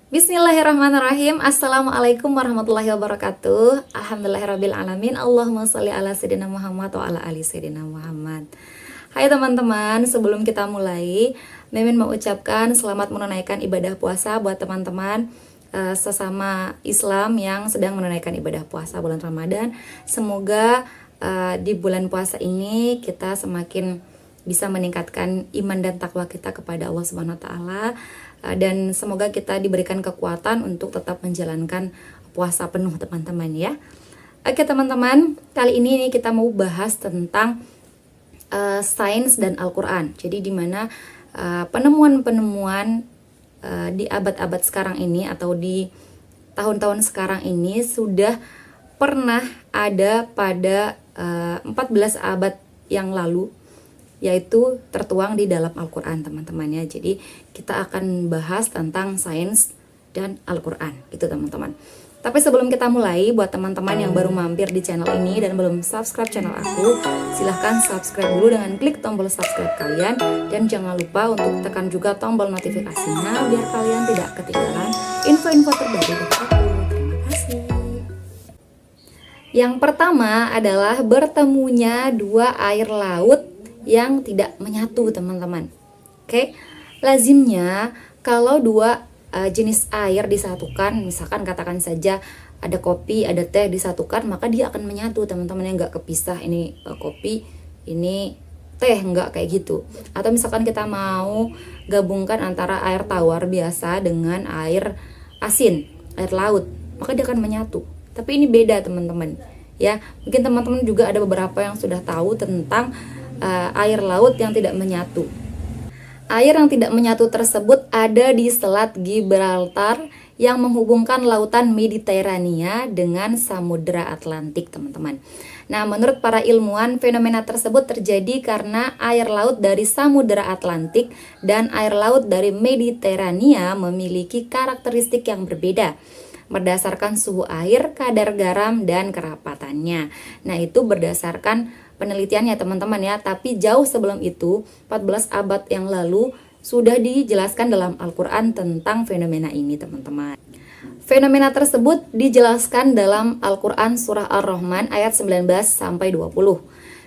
Bismillahirrahmanirrahim. Assalamualaikum warahmatullahi wabarakatuh. Alhamdulillahirrabbilalamin. Allahumma sholli ala sayyidina Muhammad wa ala ali sayyidina Muhammad. Hai teman-teman, sebelum kita mulai, Mimin mau ucapkan selamat menunaikan ibadah puasa buat teman-teman sesama Islam yang sedang menunaikan ibadah puasa bulan Ramadan. Semoga di bulan puasa ini kita semakin bisa meningkatkan iman dan takwa kita kepada Allah Subhanahu wa taala, dan semoga kita diberikan kekuatan untuk tetap menjalankan puasa penuh teman-teman ya. Oke teman-teman, kali ini kita mau bahas tentang sains dan Al-Qur'an. Jadi di mana penemuan-penemuan di abad-abad sekarang ini atau di tahun-tahun sekarang ini sudah pernah ada pada 14 abad yang lalu, yaitu tertuang di dalam Al-Quran teman-teman ya. Jadi kita akan bahas tentang sains dan Al-Quran gitu teman-teman. Tapi sebelum kita mulai, buat teman-teman yang baru mampir di channel ini dan belum subscribe channel aku, silahkan subscribe dulu dengan klik tombol subscribe kalian, dan jangan lupa untuk tekan juga tombol notifikasinya biar kalian tidak ketinggalan info-info terbaru dari aku. Terima kasih. Yang pertama adalah bertemunya dua air laut yang tidak menyatu teman-teman. Oke, lazimnya kalau dua jenis air disatukan, misalkan katakan saja ada kopi, ada teh disatukan, maka dia akan menyatu teman-teman, yang nggak kepisah. Ini kopi, ini teh, nggak kayak gitu. Atau misalkan kita mau gabungkan antara air tawar biasa dengan air asin, air laut, maka dia akan menyatu. Tapi ini beda teman-teman ya. Mungkin teman-teman juga ada beberapa yang sudah tahu tentang air laut yang tidak menyatu. Air yang tidak menyatu tersebut ada di Selat Gibraltar yang menghubungkan lautan Mediterania dengan Samudra Atlantik teman-teman. Nah, menurut para ilmuwan, fenomena tersebut terjadi karena air laut dari Samudra Atlantik dan air laut dari Mediterania memiliki karakteristik yang berbeda berdasarkan suhu air, kadar garam, dan kerapatannya. Nah, itu berdasarkan penelitiannya teman-teman ya. Tapi jauh sebelum itu, 14 abad yang lalu, sudah dijelaskan dalam Al-Quran tentang fenomena ini teman-teman. Fenomena tersebut dijelaskan dalam Al-Quran surah Ar-Rahman ayat 19-20.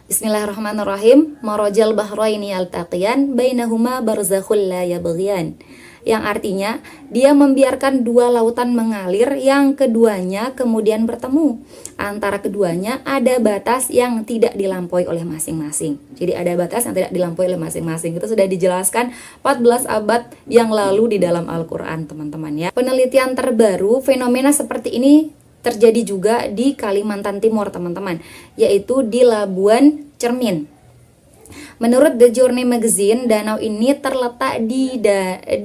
Bismillahirrahmanirrahim. Marajal bahraini yaltaqiyan bainahuma barzakhul la yabghiyan. Yang artinya dia membiarkan dua lautan mengalir yang keduanya kemudian bertemu. Antara keduanya ada batas yang tidak dilampaui oleh masing-masing. Jadi ada batas yang tidak dilampaui oleh masing-masing. Itu sudah dijelaskan 14 abad yang lalu di dalam Al-Quran teman-teman ya. Penelitian terbaru fenomena seperti ini terjadi juga di Kalimantan Timur teman-teman, yaitu di Labuan Cermin. Menurut The Journey Magazine, danau ini terletak di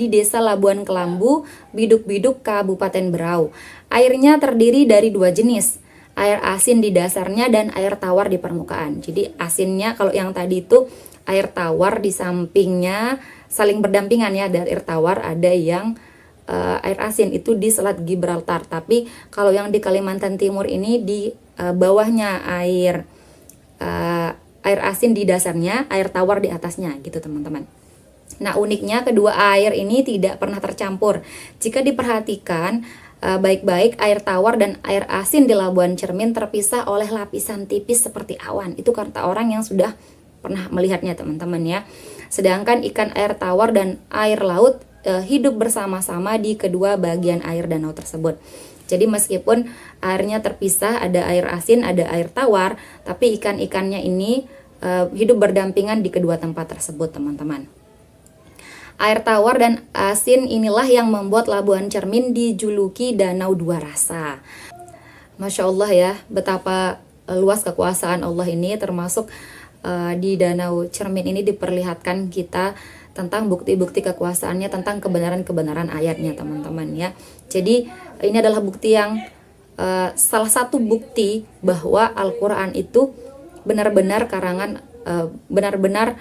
desa Labuan Kelambu, Biduk-Biduk, Kabupaten Berau. Airnya terdiri dari dua jenis, air asin di dasarnya dan air tawar di permukaan. Jadi asinnya, kalau yang tadi itu air tawar, di sampingnya saling berdampingan ya, ada air tawar, ada yang air asin, itu di Selat Gibraltar. Tapi kalau yang di Kalimantan Timur ini di bawahnya air asin di dasarnya, air tawar di atasnya gitu teman-teman. Nah, uniknya kedua air ini tidak pernah tercampur. Jika diperhatikan baik-baik, air tawar dan air asin di Labuan Cermin terpisah oleh lapisan tipis seperti awan. Itu kata orang yang sudah pernah melihatnya teman-teman ya. Sedangkan ikan air tawar dan air laut hidup bersama-sama di kedua bagian air danau tersebut. Jadi meskipun airnya terpisah, ada air asin, ada air tawar, tapi ikan-ikannya ini hidup berdampingan di kedua tempat tersebut teman-teman. Air tawar dan asin inilah yang membuat Labuan Cermin dijuluki Danau Dua Rasa. Masya Allah ya, betapa luas kekuasaan Allah ini, termasuk di Danau Cermin ini diperlihatkan kita tentang bukti-bukti kekuasaannya, tentang kebenaran-kebenaran ayatnya teman-teman ya. Jadi ini adalah bukti yang salah satu bukti bahwa Al-Quran itu benar-benar karangan, benar-benar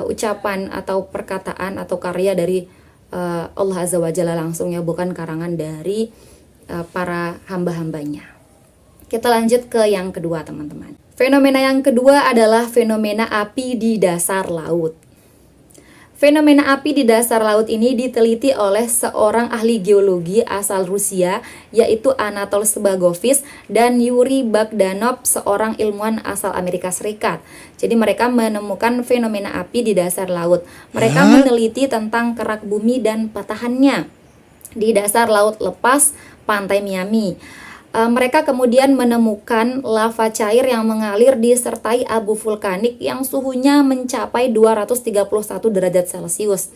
ucapan atau perkataan atau karya dari Allah Azza wa Jalla langsung ya, bukan karangan dari para hamba-hambanya. Kita lanjut ke yang kedua teman-teman. Fenomena yang kedua adalah fenomena api di dasar laut. Fenomena api di dasar laut ini diteliti oleh seorang ahli geologi asal Rusia, yaitu Anatol Sebagovic dan Yuri Bogdanov, seorang ilmuwan asal Amerika Serikat. Jadi mereka menemukan fenomena api di dasar laut. Mereka meneliti tentang kerak bumi dan patahannya di dasar laut lepas pantai Miami. Mereka kemudian menemukan lava cair yang mengalir disertai abu vulkanik yang suhunya mencapai 231 derajat Celcius.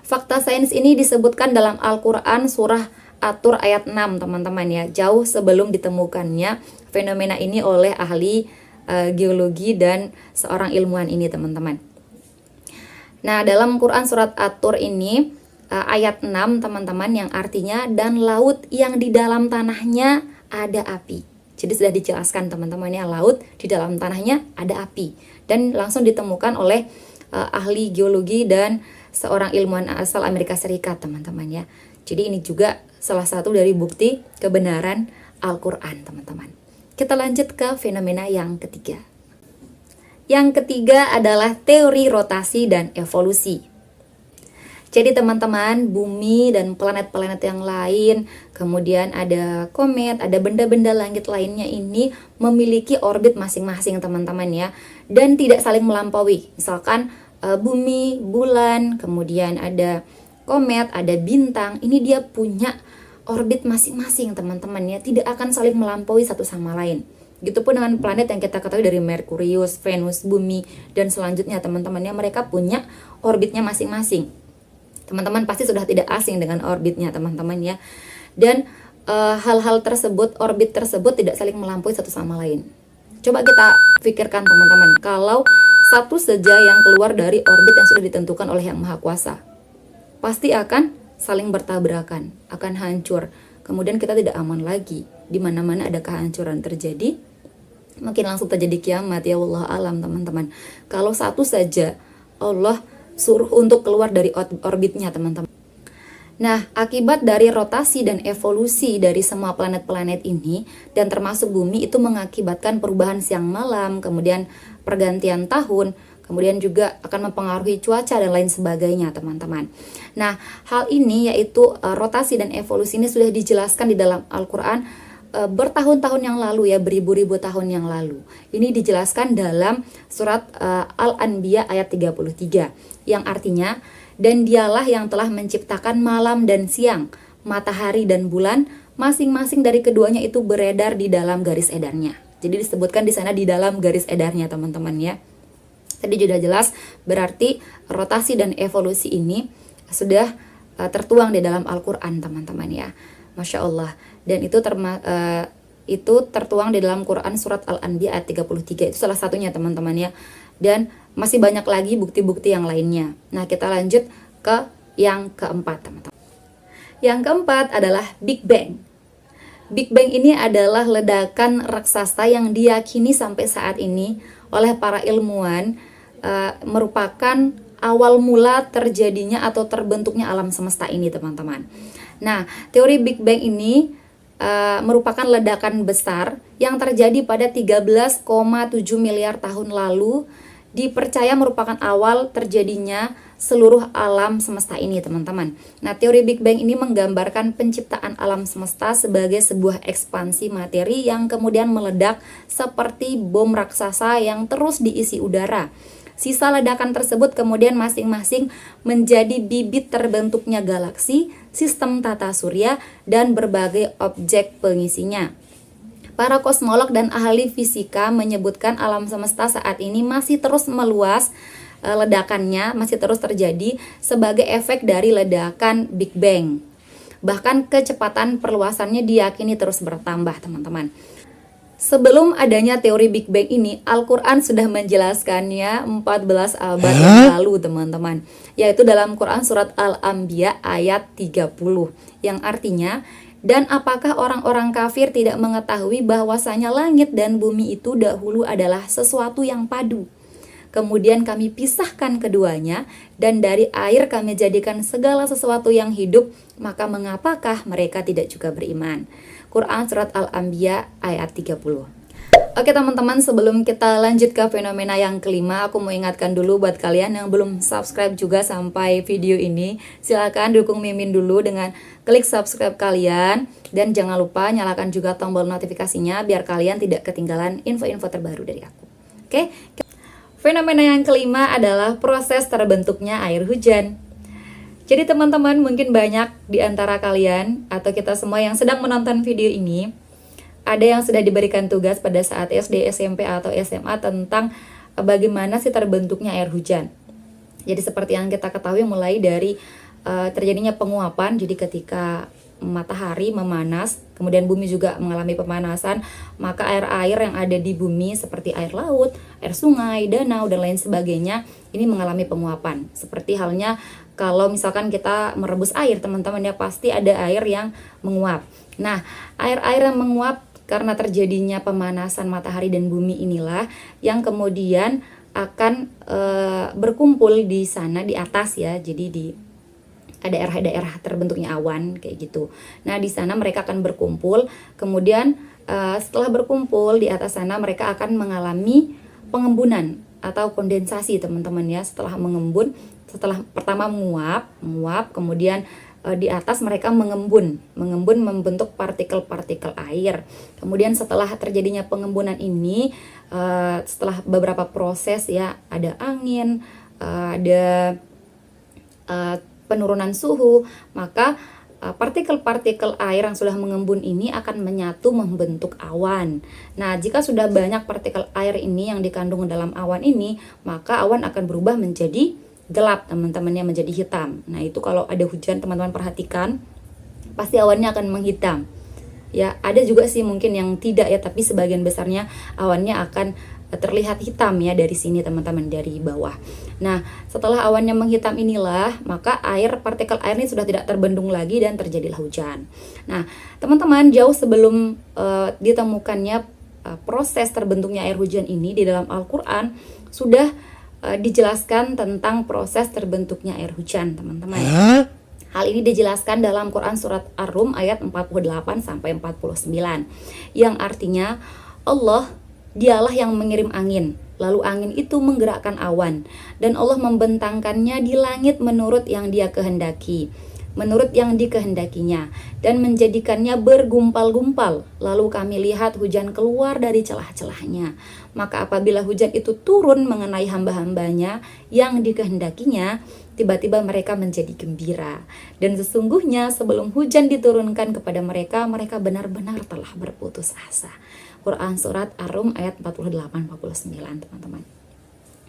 Fakta sains ini disebutkan dalam Al-Quran surah At-Tur ayat 6, teman-teman ya, jauh sebelum ditemukannya fenomena ini oleh ahli geologi dan seorang ilmuwan ini, teman-teman. Nah, dalam Quran surat At-Tur ini ayat 6, teman-teman, yang artinya dan laut yang di dalam tanahnya ada api. Jadi sudah dijelaskan, teman-teman ya, laut di dalam tanahnya ada api, dan langsung ditemukan oleh ahli geologi dan seorang ilmuwan asal Amerika Serikat, teman-teman ya. Jadi ini juga salah satu dari bukti kebenaran Al-Quran, teman-teman. Kita lanjut ke fenomena yang ketiga. Yang ketiga adalah teori rotasi dan evolusi. Jadi teman-teman, bumi dan planet-planet yang lain, kemudian ada komet, ada benda-benda langit lainnya ini memiliki orbit masing-masing, teman-teman ya, dan tidak saling melampaui. Misalkan bumi, bulan, kemudian ada komet, ada bintang, ini dia punya orbit masing-masing, teman-teman ya, tidak akan saling melampaui satu sama lain. Begitupun dengan planet yang kita ketahui dari Merkurius, Venus, bumi, dan selanjutnya, teman-teman ya, mereka punya orbitnya masing-masing. Teman-teman pasti sudah tidak asing dengan orbitnya, teman-teman ya. Dan hal-hal tersebut, orbit tersebut tidak saling melampaui satu sama lain. Coba kita pikirkan, teman-teman, kalau satu saja yang keluar dari orbit yang sudah ditentukan oleh Yang Maha Kuasa, pasti akan saling bertabrakan, akan hancur. Kemudian kita tidak aman lagi. Di mana-mana ada kehancuran terjadi, mungkin langsung terjadi kiamat, ya wallahu alam, teman-teman. Kalau satu saja Allah suruh untuk keluar dari orbitnya, teman-teman. Nah, akibat dari rotasi dan evolusi dari semua planet-planet ini, dan termasuk bumi, itu mengakibatkan perubahan siang malam, kemudian pergantian tahun, kemudian juga akan mempengaruhi cuaca dan lain sebagainya, teman-teman. Nah, hal ini yaitu rotasi dan evolusi ini sudah dijelaskan di dalam Al-Quran bertahun-tahun yang lalu ya, beribu-ribu tahun yang lalu. Ini dijelaskan dalam surat Al-Anbiya ayat 33, yang artinya, dan dialah yang telah menciptakan malam dan siang, matahari dan bulan, masing-masing dari keduanya itu beredar di dalam garis edarnya. Jadi disebutkan di sana di dalam garis edarnya, teman-teman ya. Tadi sudah jelas, berarti rotasi dan evolusi ini sudah tertuang di dalam Al-Quran, teman-teman ya. Masya Allah. Dan itu tertuang di dalam Quran surat Al-Anbiya ayat 33. Itu salah satunya, teman-teman ya. Dan masih banyak lagi bukti-bukti yang lainnya. Nah, kita lanjut ke yang keempat, teman-teman. Yang keempat adalah Big Bang. Big Bang ini adalah ledakan raksasa yang diyakini sampai saat ini oleh para ilmuwan merupakan awal mula terjadinya atau terbentuknya alam semesta ini, teman-teman. Nah, teori Big Bang ini merupakan ledakan besar yang terjadi pada 13,7 miliar tahun lalu, dipercaya merupakan awal terjadinya seluruh alam semesta ini, teman-teman. Nah, teori Big Bang ini menggambarkan penciptaan alam semesta sebagai sebuah ekspansi materi yang kemudian meledak seperti bom raksasa yang terus diisi udara. Sisa ledakan tersebut kemudian masing-masing menjadi bibit terbentuknya galaksi, sistem tata surya, dan berbagai objek pengisinya. Para kosmolog dan ahli fisika menyebutkan alam semesta saat ini masih terus meluas, ledakannya masih terus terjadi sebagai efek dari ledakan Big Bang. Bahkan kecepatan perluasannya diyakini terus bertambah, teman-teman. Sebelum adanya teori Big Bang ini, Al-Quran sudah menjelaskannya 14 abad yang lalu, teman-teman. Yaitu dalam Quran surat Al-Anbiya ayat 30, yang artinya, dan apakah orang-orang kafir tidak mengetahui bahwasanya langit dan bumi itu dahulu adalah sesuatu yang padu. Kemudian kami pisahkan keduanya, dan dari air kami jadikan segala sesuatu yang hidup, maka mengapakah mereka tidak juga beriman? Quran surat Al-Anbiya ayat 30. Oke teman-teman, sebelum kita lanjut ke fenomena yang kelima, aku mau ingatkan dulu buat kalian yang belum subscribe juga sampai video ini, silakan dukung Mimin dulu dengan klik subscribe kalian, dan jangan lupa nyalakan juga tombol notifikasinya biar kalian tidak ketinggalan info-info terbaru dari aku. Oke, fenomena yang kelima adalah proses terbentuknya air hujan. Jadi teman-teman, mungkin banyak di antara kalian atau kita semua yang sedang menonton video ini ada yang sudah diberikan tugas pada saat SD, SMP, atau SMA tentang bagaimana sih terbentuknya air hujan. Jadi seperti yang kita ketahui mulai dari terjadinya penguapan, jadi ketika matahari memanas, kemudian bumi juga mengalami pemanasan, maka air-air yang ada di bumi seperti air laut, air sungai, danau, dan lain sebagainya ini mengalami penguapan. Seperti halnya kalau misalkan kita merebus air, teman-teman, ya pasti ada air yang menguap. Nah, air-air yang menguap karena terjadinya pemanasan matahari dan bumi inilah yang kemudian akan berkumpul di sana di atas ya. Jadi di daerah-daerah terbentuknya awan kayak gitu. Nah, di sana mereka akan berkumpul. Kemudian setelah berkumpul di atas sana mereka akan mengalami pengembunan atau kondensasi, teman-teman ya. Setelah mengembun, setelah pertama menguap, kemudian di atas mereka mengembun membentuk partikel-partikel air. Kemudian setelah terjadinya pengembunan ini, setelah beberapa proses ya, ada angin, ada penurunan suhu, maka partikel-partikel air yang sudah mengembun ini akan menyatu membentuk awan. Nah, jika sudah banyak partikel air ini yang dikandung dalam awan ini, maka awan akan berubah menjadi gelap, teman-temannya, menjadi hitam. Nah, itu kalau ada hujan, teman-teman perhatikan, pasti awannya akan menghitam. Ya, ada juga sih mungkin yang tidak ya, tapi sebagian besarnya awannya akan terlihat hitam ya dari sini, teman-teman, dari bawah. Nah, setelah awannya menghitam inilah, maka partikel air ini sudah tidak terbendung lagi dan terjadilah hujan. Nah, teman-teman, jauh sebelum ditemukannya proses terbentuknya air hujan ini di dalam Al-Quran sudah dijelaskan tentang proses terbentuknya air hujan, teman-teman. Hal ini dijelaskan dalam Quran surat Ar-Rum ayat 48 sampai 49, yang artinya Allah dialah yang mengirim angin, lalu angin itu menggerakkan awan, dan Allah membentangkannya di langit menurut yang Dia kehendaki, menurut yang dikehendakinya, dan menjadikannya bergumpal-gumpal. Lalu kami lihat hujan keluar dari celah-celahnya. Maka apabila hujan itu turun mengenai hamba-hambanya yang dikehendakinya, tiba-tiba mereka menjadi gembira. Dan sesungguhnya sebelum hujan diturunkan kepada mereka, mereka benar-benar telah berputus asa. Quran surat Ar-Rum ayat 48-49, teman-teman.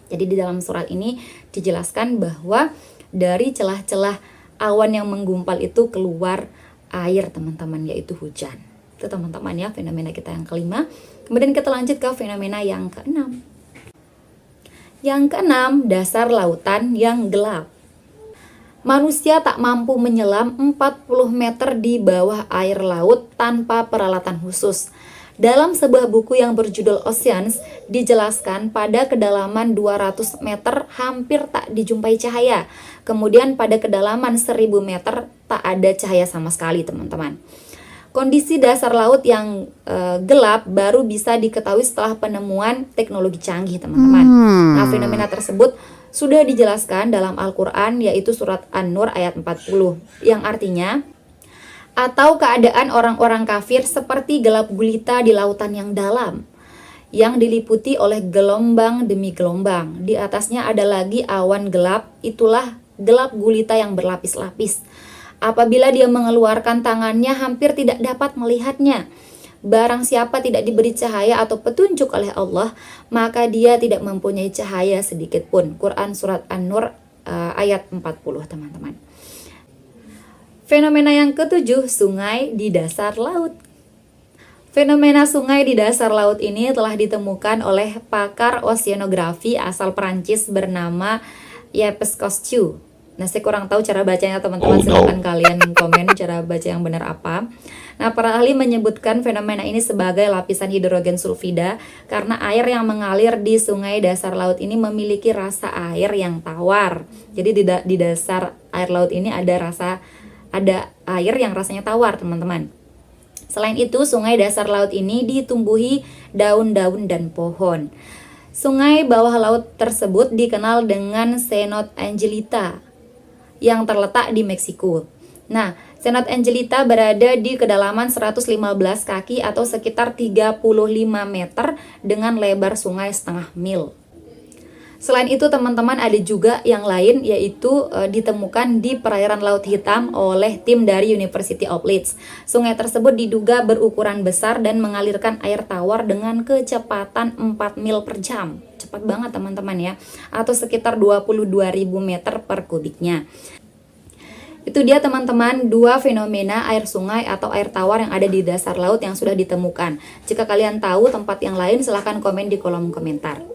Jadi di dalam surat ini dijelaskan bahwa dari celah-celah awan yang menggumpal itu keluar air, teman-teman, yaitu hujan. Itu, teman-teman, ya fenomena kita yang kelima. Kemudian kita lanjut ke fenomena yang keenam. Yang keenam, dasar lautan yang gelap. Manusia tak mampu menyelam 40 meter di bawah air laut tanpa peralatan khusus. Dalam sebuah buku yang berjudul Oceans, dijelaskan pada kedalaman 200 meter hampir tak dijumpai cahaya. Kemudian pada kedalaman 1000 meter tak ada cahaya sama sekali, teman-teman. Kondisi dasar laut yang gelap baru bisa diketahui setelah penemuan teknologi canggih, teman-teman. Nah, fenomena tersebut sudah dijelaskan dalam Al-Quran, yaitu surat An-Nur ayat 40, yang artinya, atau keadaan orang-orang kafir seperti gelap gulita di lautan yang dalam, yang diliputi oleh gelombang demi gelombang. Di atasnya ada lagi awan gelap, itulah gelap gulita yang berlapis-lapis. Apabila dia mengeluarkan tangannya, hampir tidak dapat melihatnya. Barang siapa tidak diberi cahaya atau petunjuk oleh Allah, maka dia tidak mempunyai cahaya sedikit pun. Quran surat An-Nur ayat 40, teman-teman. Fenomena yang ketujuh, sungai di dasar laut. Fenomena sungai di dasar laut ini telah ditemukan oleh pakar oceanografi asal Prancis bernama Yves Cousteau. Nah, saya kurang tahu cara bacanya, teman-teman. Silakan kalian komen cara baca yang benar apa. Nah, para ahli menyebutkan fenomena ini sebagai lapisan hidrogen sulfida karena air yang mengalir di sungai dasar laut ini memiliki rasa air yang tawar. Jadi di dasar air laut ini ada air yang rasanya tawar, teman-teman. Selain itu, sungai dasar laut ini ditumbuhi daun-daun dan pohon. Sungai bawah laut tersebut dikenal dengan Senot Angelita yang terletak di Meksiko. Nah, Senot Angelita berada di kedalaman 115 kaki atau sekitar 35 meter dengan lebar sungai setengah mil. Selain itu teman-teman ada juga yang lain, yaitu ditemukan di perairan Laut Hitam oleh tim dari University of Leeds. Sungai tersebut diduga berukuran besar dan mengalirkan air tawar dengan kecepatan 4 mil per jam. Cepat banget teman-teman ya, atau sekitar 22.000 meter per kubiknya. Itu dia teman-teman, dua fenomena air sungai atau air tawar yang ada di dasar laut yang sudah ditemukan. Jika kalian tahu tempat yang lain, silahkan komen di kolom komentar.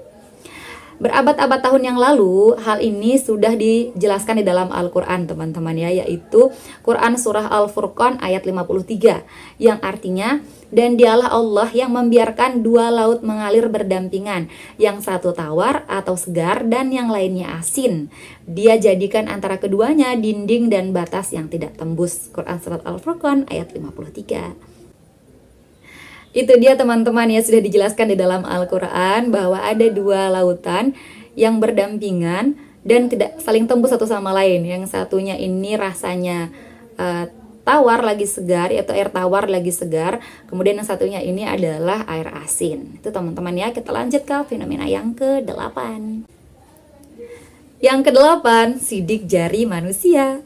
Berabad-abad tahun yang lalu, hal ini sudah dijelaskan di dalam Al-Quran teman-teman ya, yaitu Quran Surah Al-Furqan ayat 53, yang artinya, dan dialah Allah yang membiarkan dua laut mengalir berdampingan, yang satu tawar atau segar dan yang lainnya asin. Dia jadikan antara keduanya dinding dan batas yang tidak tembus. Quran Surah Al-Furqan ayat 53. Itu dia teman-teman ya, sudah dijelaskan di dalam Al-Quran bahwa ada dua lautan yang berdampingan dan tidak saling tembus satu sama lain. Yang satunya ini rasanya tawar lagi segar, yaitu air tawar lagi segar. Kemudian yang satunya ini adalah air asin. Itu teman-teman ya, kita lanjut ke fenomena yang ke-8. Yang ke-8, sidik jari manusia.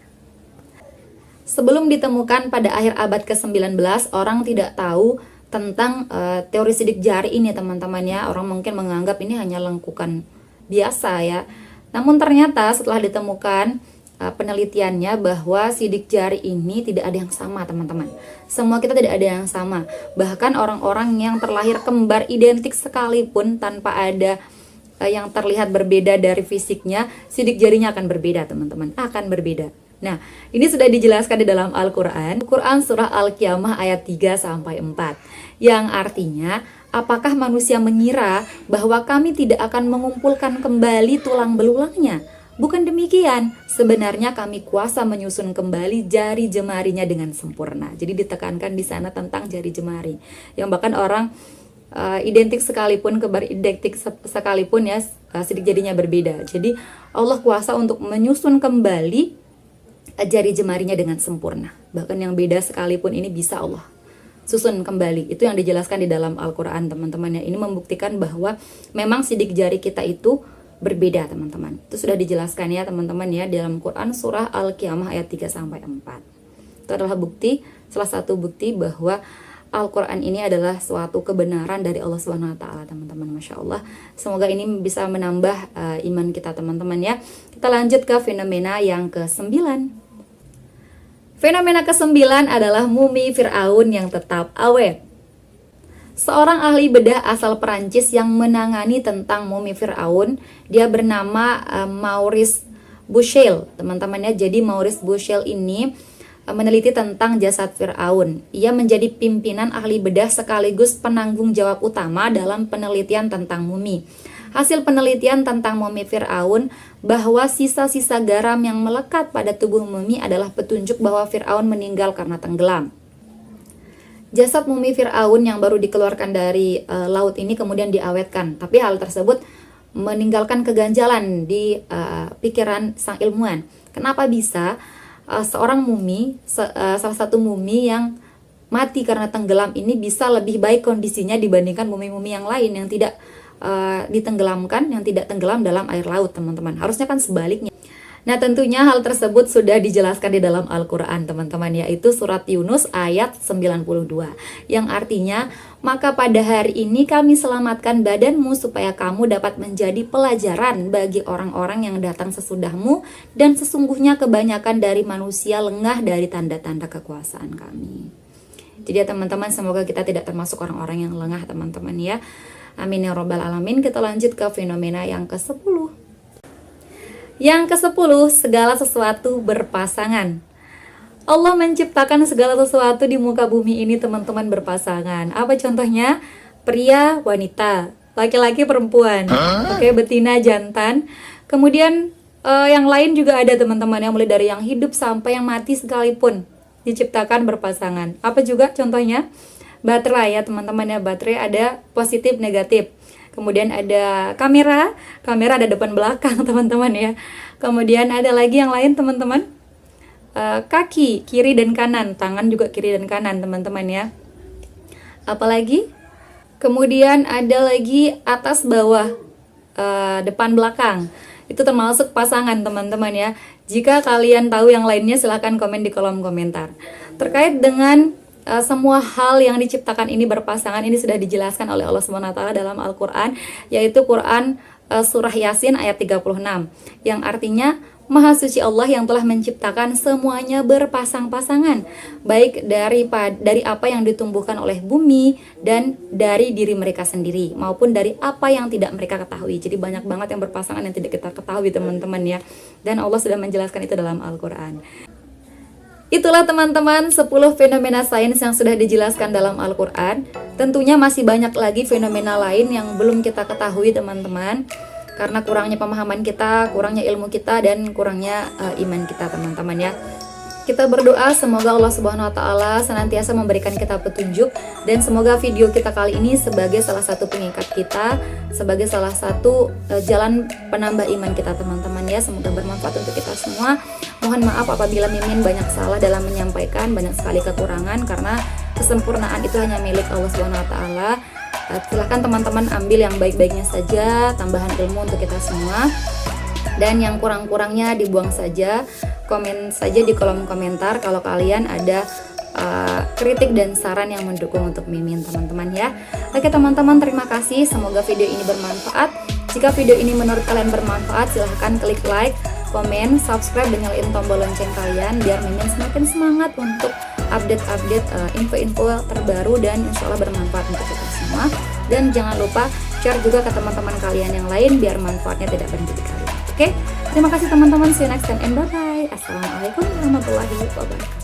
Sebelum ditemukan pada akhir abad ke-19, orang tidak tahu tentang teori sidik jari ini teman-teman ya. Orang mungkin menganggap ini hanya lengkukan biasa ya. Namun ternyata setelah ditemukan penelitiannya bahwa sidik jari ini tidak ada yang sama teman-teman. Semua kita tidak ada yang sama. Bahkan orang-orang yang terlahir kembar identik sekalipun tanpa ada yang terlihat berbeda dari fisiknya, sidik jarinya akan berbeda teman-teman, akan berbeda. Nah, ini sudah dijelaskan di dalam Al-Quran, Quran Surah Al-Qiyamah ayat 3-4, yang artinya, apakah manusia mengira bahwa kami tidak akan mengumpulkan kembali tulang belulangnya? Bukan demikian, sebenarnya kami kuasa menyusun kembali jari jemarinya dengan sempurna. Jadi ditekankan di sana tentang jari jemari, yang bahkan orang identik sekalipun, kembar identik sekalipun ya, sidik jarinya berbeda. Jadi Allah kuasa untuk menyusun kembali jari jemarinya dengan sempurna. Bahkan yang beda sekalipun ini bisa Allah susun kembali. Itu yang dijelaskan di dalam Al-Quran teman-teman ya. Ini membuktikan bahwa memang sidik jari kita itu berbeda teman-teman. Itu sudah dijelaskan ya teman-teman ya dalam Quran Surah Al-Qiyamah ayat 3-4. Itu adalah bukti, salah satu bukti bahwa Al-Quran ini adalah suatu kebenaran dari Allah SWT teman-teman. Masya Allah, semoga ini bisa menambah iman kita teman-teman ya. Kita lanjut ke fenomena yang ke-9. Fenomena ke-9 adalah mumi Fir'aun yang tetap awet. Seorang ahli bedah asal Perancis yang menangani tentang mumi Fir'aun, dia bernama Maurice Bucaille teman-teman ya. Jadi Maurice Bucaille ini meneliti tentang jasad Fir'aun. Ia menjadi pimpinan ahli bedah sekaligus penanggung jawab utama dalam penelitian tentang mumi. Hasil penelitian tentang mumi Fir'aun bahwa sisa-sisa garam yang melekat pada tubuh mumi adalah petunjuk bahwa Fir'aun meninggal karena tenggelam. Jasad mumi Fir'aun yang baru dikeluarkan dari laut ini kemudian diawetkan, tapi hal tersebut meninggalkan keganjalan di pikiran sang ilmuwan. Kenapa bisa seorang mumi, salah satu mumi yang mati karena tenggelam ini bisa lebih baik kondisinya dibandingkan mumi-mumi yang lain yang tidak ditenggelamkan, yang tidak tenggelam dalam air laut teman-teman. Harusnya kan sebaliknya. Nah tentunya hal tersebut sudah dijelaskan di dalam Al-Quran teman-teman, yaitu surat Yunus ayat 92, yang artinya, maka pada hari ini kami selamatkan badanmu supaya kamu dapat menjadi pelajaran bagi orang-orang yang datang sesudahmu, dan sesungguhnya kebanyakan dari manusia lengah dari tanda-tanda kekuasaan kami. Jadi ya teman-teman, semoga kita tidak termasuk orang-orang yang lengah teman-teman ya. Amin ya robbal alamin. Kita lanjut ke fenomena yang ke-10. Yang ke-10, segala sesuatu berpasangan. Allah menciptakan segala sesuatu di muka bumi ini teman-teman berpasangan. Apa contohnya? Pria, wanita, laki-laki, perempuan, oke, betina, jantan. Kemudian yang lain juga ada teman-teman, yang mulai dari yang hidup sampai yang mati sekalipun. diciptakan berpasangan. Apa juga contohnya? Baterai ya teman-teman ya, baterai ada positif negatif. Kemudian ada kamera ada depan belakang teman-teman ya. Kemudian ada lagi yang lain teman-teman, kaki kiri dan kanan, tangan juga kiri dan kanan teman-teman ya. Apalagi? Kemudian ada lagi atas bawah, depan belakang. Itu termasuk pasangan teman-teman ya. Jika kalian tahu yang lainnya silahkan komen di kolom komentar. Terkait dengan semua hal yang diciptakan ini berpasangan, ini sudah dijelaskan oleh Allah SWT dalam Al-Quran, yaitu Quran surah Yasin ayat 36, yang artinya Maha suci Allah yang telah menciptakan semuanya berpasang-pasangan, baik dari apa yang ditumbuhkan oleh bumi dan dari diri mereka sendiri, maupun dari apa yang tidak mereka ketahui. Jadi banyak banget yang berpasangan yang tidak kita ketahui teman-teman ya. Dan Allah sudah menjelaskan itu dalam Al-Quran. Itulah teman-teman 10 fenomena sains yang sudah dijelaskan dalam Al-Quran. Tentunya masih banyak lagi fenomena lain yang belum kita ketahui teman-teman, karena kurangnya pemahaman kita, kurangnya ilmu kita, dan kurangnya iman kita teman-teman ya. Kita berdoa semoga Allah Subhanahu wa taala senantiasa memberikan kita petunjuk, dan semoga video kita kali ini sebagai salah satu pengikat kita, sebagai salah satu jalan penambah iman kita teman-teman ya. Semoga bermanfaat untuk kita semua. Mohon maaf apabila Mimin banyak salah dalam menyampaikan, banyak sekali kekurangan, karena kesempurnaan itu hanya milik Allah Subhanahu wa taala. Silahkan teman-teman ambil yang baik-baiknya saja, tambahan ilmu untuk kita semua, dan yang kurang-kurangnya dibuang saja. Komen saja di kolom komentar kalau kalian ada kritik dan saran yang mendukung untuk Mimin teman-teman ya. Oke teman-teman, terima kasih, semoga video ini bermanfaat. Jika video ini menurut kalian bermanfaat, silahkan klik like, komen, subscribe, dan nyalain tombol lonceng kalian biar Mimin semakin semangat untuk update info-info terbaru dan insya Allah bermanfaat untuk kita semua. Dan jangan lupa share juga ke teman-teman kalian yang lain biar manfaatnya tidak berhenti di kalian. Oke, terima kasih teman-teman, see you next time and bye-bye. Assalamualaikum warahmatullahi wabarakatuh.